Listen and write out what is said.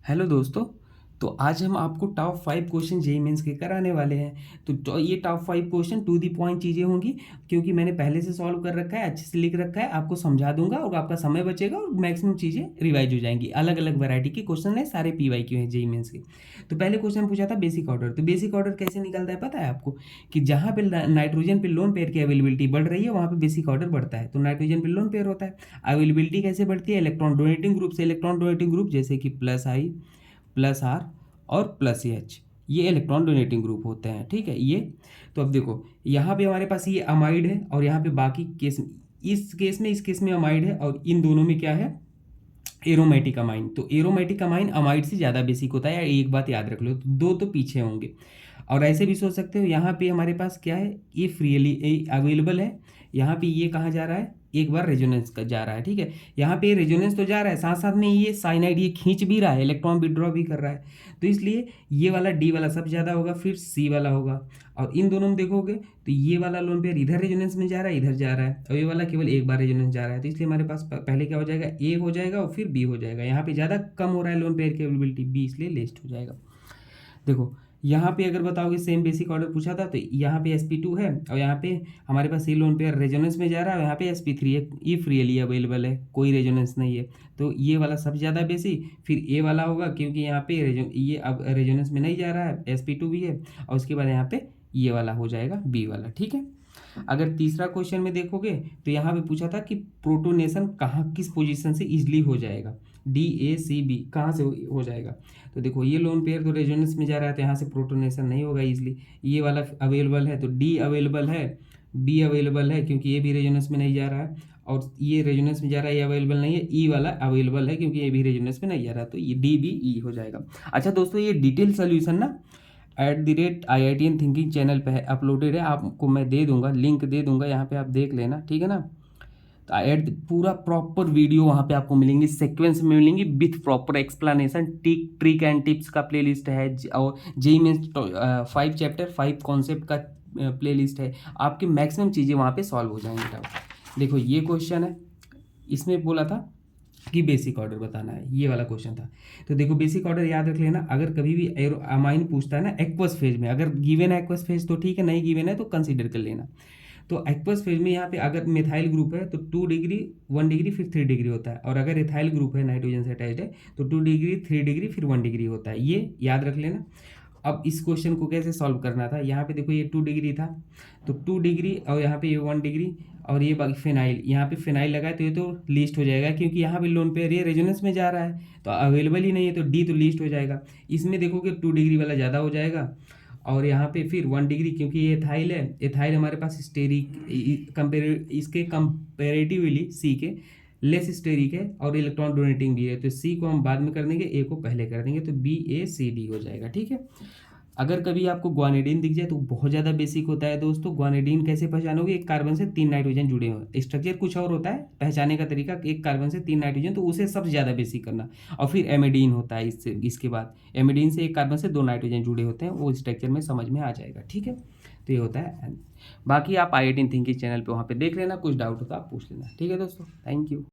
Hello दोस्तों। तो आज हम आपको टॉप 5 क्वेश्चन जेईई मेंस के कराने वाले हैं। ये top 5 question to the point चीज़ें होंगी, क्योंकि मैंने पहले से सॉल्व कर रखा है, अच्छे से लिख रखा है। आपको समझा दूंगा और आपका समय बचेगा और मैक्सिमम चीज़ें रिवाइज हो जाएंगी। अलग अलग वैरायटी के क्वेश्चन है, सारे पीवाईक्यू हैं जेईई मेंस के। तो पहले क्वेश्चन पूछा था बेसिक ऑर्डर। तो बेसिक ऑर्डर कैसे निकलता है पता है आपको? कि जहाँ पे नाइट्रोजन पे लोन पेयर की अवेलेबिलिटी बढ़ रही है, वहाँ पे बेसिक ऑर्डर बढ़ता है। तो नाइट्रोजन पे लोन पेयर होता है। अवेलेबिलिटी कैसे बढ़ती है? इलेक्ट्रॉन डोनेटिंग ग्रुप से। इलेक्ट्रॉन डोनेटिंग ग्रुप जैसे कि प्लस आई, प्लस आर और प्लस एच, ये इलेक्ट्रॉन डोनेटिंग ग्रुप होते हैं। ठीक है ये। तो अब देखो, यहाँ पे हमारे पास ये अमाइड है और यहाँ पे बाकी केस, इस केस में अमाइड है और इन दोनों में क्या है? Aromatic amine. तो एरोमेटिक अमाइन अमाइड से ज़्यादा बेसिक होता है। एक बात याद रख लो, तो दो तो पीछे होंगे। और ऐसे भी सोच सकते हो, यहाँ पे हमारे पास क्या है? ये फ्रीली अवेलेबल है। यहाँ पे ये कहाँ जा रहा है? एक बार रेजोनेंस का जा रहा है। ठीक है, यहाँ पे रेजोनेंस तो जा रहा है, साथ साथ में ये साइनाइड ये खींच भी रहा है, इलेक्ट्रॉन विड्रॉ भी कर रहा है। तो इसलिए ये वाला डी वाला सबसे ज़्यादा होगा, फिर सी वाला होगा। और इन दोनों में देखोगे तो ये वाला लोन पेयर इधर रेजोनेंस में जा रहा है, इधर जा रहा है, और ये वाला केवल एक बार रेजोनेंस जा रहा है। तो इसलिए हमारे पास पहले क्या हो जाएगा? ए हो जाएगा और फिर बी हो जाएगा। यहाँ पे ज़्यादा कम हो रहा है लोन पेयर की अवेलेबिलिटी, बी इसलिए लेस्ट हो जाएगा। देखो, यहाँ पे अगर बताओगे सेम बेसिक ऑर्डर पूछा था, तो यहाँ पे sp2 है और यहाँ पे हमारे पास सी लोन पेयर रेजोनेंस में जा रहा है और यहाँ पे sp3 है। ये फ्रीली अवेलेबल है, कोई रेजोनेंस नहीं है। तो ये वाला सबसे ज़्यादा बेसिक, फिर ए वाला होगा, क्योंकि यहाँ पे ये अब रेजोनेंस में नहीं जा रहा है, sp2 भी है। और उसके बाद यहाँ पे ये वाला हो जाएगा बी वाला। ठीक है। अगर तीसरा क्वेश्चन में देखोगे तो यहाँ पे पूछा था कि प्रोटोनेशन कहाँ किस पोजीशन से इजली हो जाएगा? डी ए सी बी कहाँ से हो जाएगा? तो देखो, ये लोन पेयर तो रेजोनेंस में जा रहा है, तो यहाँ से प्रोटोनेशन नहीं होगा इजली। ये वाला अवेलेबल है तो डी अवेलेबल है, बी अवेलेबल है क्योंकि ये भी रेजोनेंस में नहीं जा रहा है, और ये रेजोनेंस में जा रहा है, ये अवेलेबल नहीं है। ई वाला अवेलेबल है क्योंकि ये भी रेजोनेंस में नहीं जा रहा, तो ये डी बी ई हो जाएगा। अच्छा दोस्तों, ये डिटेल सोल्यूशन ना @IITN थिंकिंग चैनल पे है, अपलोडेड है। आपको मैं दे दूंगा, लिंक दे दूंगा, यहाँ पे आप देख लेना। ठीक है ना? तो एट पूरा प्रॉपर वीडियो वहाँ पे आपको मिलेंगी, सीक्वेंस में मिलेंगी with proper explanation, trick and tips का प्लेलिस्ट है। और जेई मीन्स 5 चैप्टर 5 कॉन्सेप्ट का प्लेलिस्ट है। आपकी मैक्सिमम चीज़ें वहाँ पे सॉल्व हो जाएंगी। देखो, ये क्वेश्चन है, इसमें बोला था कि बेसिक ऑर्डर बताना है, ये वाला क्वेश्चन था। तो देखो, बेसिक ऑर्डर याद रख लेना। अगर कभी भी अमाइन पूछता है ना एक्वस फेज में, अगर गिवन है एक्वस फेज तो ठीक है, नहीं गिवन है तो कंसीडर कर लेना। तो एक्वस फेज में यहाँ पे अगर मिथाइल ग्रुप है तो 2 डिग्री 1 डिग्री फिर 3 डिग्री होता है, और अगर इथाइल ग्रुप है नाइट्रोजन से अटैच्ड है तो 2 डिग्री 3 डिग्री फिर 1 डिग्री होता है। ये याद रख लेना। अब इस क्वेश्चन को कैसे सॉल्व करना था? यहाँ पे देखो, ये 2 डिग्री था, तो 2 डिग्री और यहाँ पे ये 1 डिग्री, और ये बाकी फिनाइल, यहाँ पे फिनाइल लगा है तो ये तो लीस्ट हो जाएगा, क्योंकि यहाँ पे लोन पेयर ये रेजोनेंस में जा रहा है तो अवेलेबल ही नहीं है, तो डी तो लीस्ट हो जाएगा। इसमें देखोगे 2 डिग्री वाला ज़्यादा हो जाएगा, और यहाँ पे फिर 1 डिग्री, क्योंकि ये एथाइल है। एथाइल हमारे पास स्टेरिक कंपेयर, इसके कंपेरेटिवली सी के लेस स्टेरिक है और इलेक्ट्रॉन डोनेटिंग भी है। तो सी को हम बाद में कर देंगे, ए को पहले कर देंगे, तो बी ए सी डी हो जाएगा। ठीक है। अगर कभी आपको ग्वानिडीन दिख जाए तो बहुत ज़्यादा बेसिक होता है दोस्तों। ग्वानिडीन कैसे पहचानोगे? एक कार्बन से 3 नाइट्रोजन जुड़े हुए, स्ट्रक्चर कुछ और होता है, पहचाने का तरीका एक कार्बन से 3 नाइट्रोजन, तो उसे सबसे ज़्यादा बेसिक करना। और फिर एमिडीन होता है, इससे इसके बाद एमिडीन से एक कार्बन से 2 नाइट्रोजन जुड़े होते हैं, वो स्ट्रक्चर में समझ में आ जाएगा। ठीक है। तो ये होता है। बाकी आप IIT थिंकिंग चैनल पर वहाँ पर देख लेना, कुछ डाउट हो तो आप पूछ लेना। ठीक है दोस्तों, थैंक यू।